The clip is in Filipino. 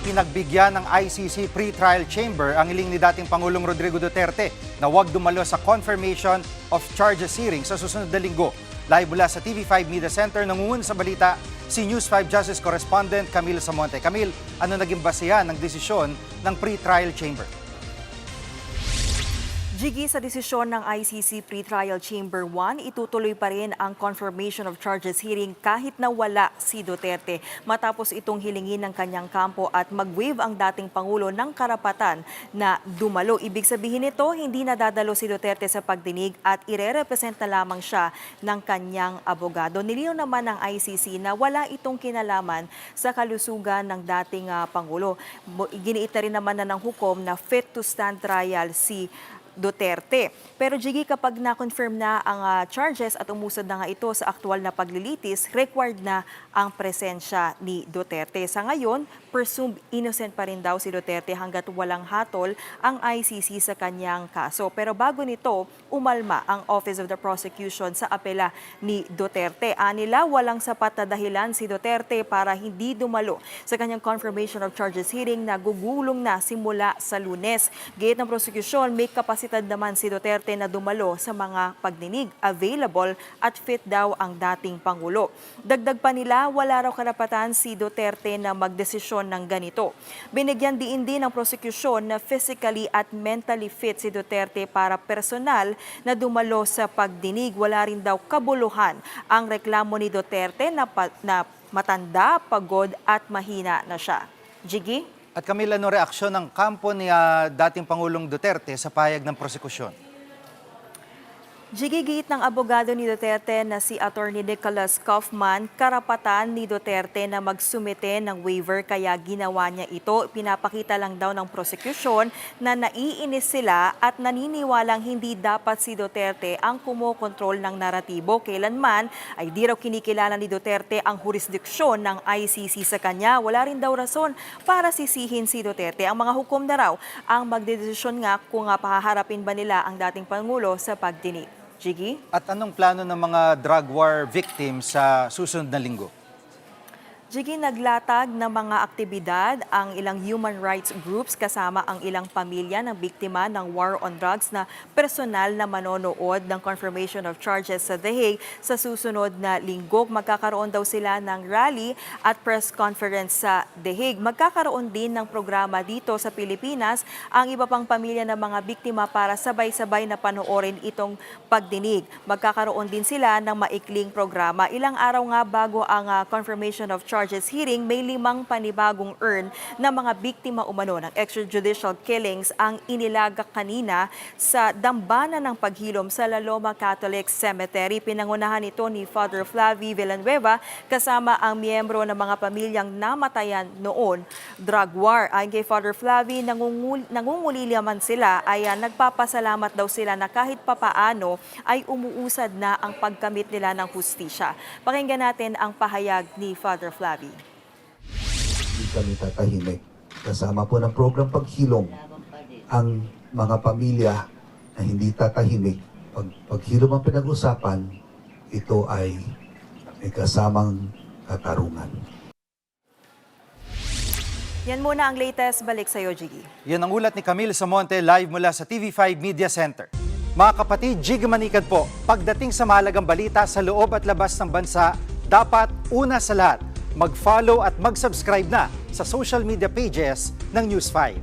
Pinagbigyan ng ICC pre-trial chamber ang hiling ni dating Pangulong Rodrigo Duterte na huwag dumalo sa confirmation of charges hearing sa susunod na linggo. Live mula sa TV5 Media Center, nangungun sa balita si News 5 Justice Correspondent Camille Samonte. Camille, ano naging basehan ng desisyon ng pre-trial chamber? Jiggy, sa desisyon ng ICC Pre-Trial Chamber 1, itutuloy pa rin ang confirmation of charges hearing kahit na wala si Duterte. Matapos itong hilingin ng kanyang kampo at mag-waive ang dating Pangulo ng karapatan na dumalo. Ibig sabihin nito, hindi na dadalo si Duterte sa pagdinig at ire-represent na lamang siya ng kanyang abogado. Nilinaw naman ng ICC na wala itong kinalaman sa kalusugan ng dating Pangulo. Giniita rin naman na ng hukom na fit to stand trial si Duterte. Pero Jiggy, kapag na-confirm na ang charges at umusad na nga ito sa aktual na paglilitis, required na ang presensya ni Duterte. Sa ngayon, presumed innocent pa rin daw si Duterte hanggat walang hatol ang ICC sa kanyang kaso. Pero bago nito, umalma ang Office of the Prosecution sa apela ni Duterte. Anila, walang sapat na dahilan si Duterte para hindi dumalo sa kanyang confirmation of charges hearing na gugulong na simula sa Lunes. Gate ng prosecution, may kapasitad naman si Duterte na dumalo sa mga pagdinig, available at fit daw ang dating Pangulo. Dagdag pa nila, wala raw karapatan si Duterte na magdesisyon ng ganito. Binigyan din ng prosecution na physically at mentally fit si Duterte para personal na dumalo sa pagdinig. Wala rin daw kabuluhan ang reklamo ni Duterte na matanda, pagod at mahina na siya. Jiggy? At Camille, ano reaksyon ng kampo ni dating Pangulong Duterte sa pahayag ng prosekusyon? Gigigit ng abogado ni Duterte na si Attorney Nicholas Kaufman, karapatan ni Duterte na magsumite ng waiver kaya ginawa niya ito. Pinapakita lang daw ng prosecution na naiinis sila at naniniwalang hindi dapat si Duterte ang kumokontrol ng naratibo. Kailanman ay di raw kinikilala ni Duterte ang jurisdiksyon ng ICC sa kanya. Wala rin daw rason para sisihin si Duterte. Ang mga hukom na raw ang magdedesisyon nga kung pahaharapin ba nila ang dating Pangulo sa pagdinig. Jiggy? At anong plano ng mga drug war victims sa susunod na linggo? Jiggy, naglatag ng mga aktibidad ang ilang human rights groups kasama ang ilang pamilya ng biktima ng war on drugs na personal na manonood ng confirmation of charges sa The Hague sa susunod na linggo. Magkakaroon daw sila ng rally at press conference sa The Hague. Magkakaroon din ng programa dito sa Pilipinas ang iba pang pamilya ng mga biktima para sabay-sabay na panoorin itong pagdinig. Magkakaroon din sila ng maikling programa. Ilang araw nga bago ang confirmation of charges hearing, may 5 panibagong urn na mga biktima umano ng extrajudicial killings ang inilagak kanina sa dambana ng paghilom sa La Loma Catholic Cemetery. Pinangunahan ito ni Father Flavie Villanueva kasama ang miyembro ng mga pamilyang namatayan noon drug war. Ayon kay Father Flavie, nangungulila man sila ay nagpapasalamat daw sila na kahit papaano ay umuusad na ang pagkamit nila ng hustisya. Pakinggan natin ang pahayag ni Father Flavie. Hindi kami tatahimik. Kasama po ng program paghilom ang mga pamilya na hindi tatahimik. Paghilom ang pinag-usapan, ito ay may kasamang katarungan. Yan muna ang latest. Balik sa iyo, Jiggy. Yan ang ulat ni Camille Samonte live mula sa TV5 Media Center. Mga kapatid, Jiggy Manikad po, pagdating sa mahalagang balita sa loob at labas ng bansa, dapat una sa lahat, mag-follow at mag-subscribe na sa social media pages ng News 5.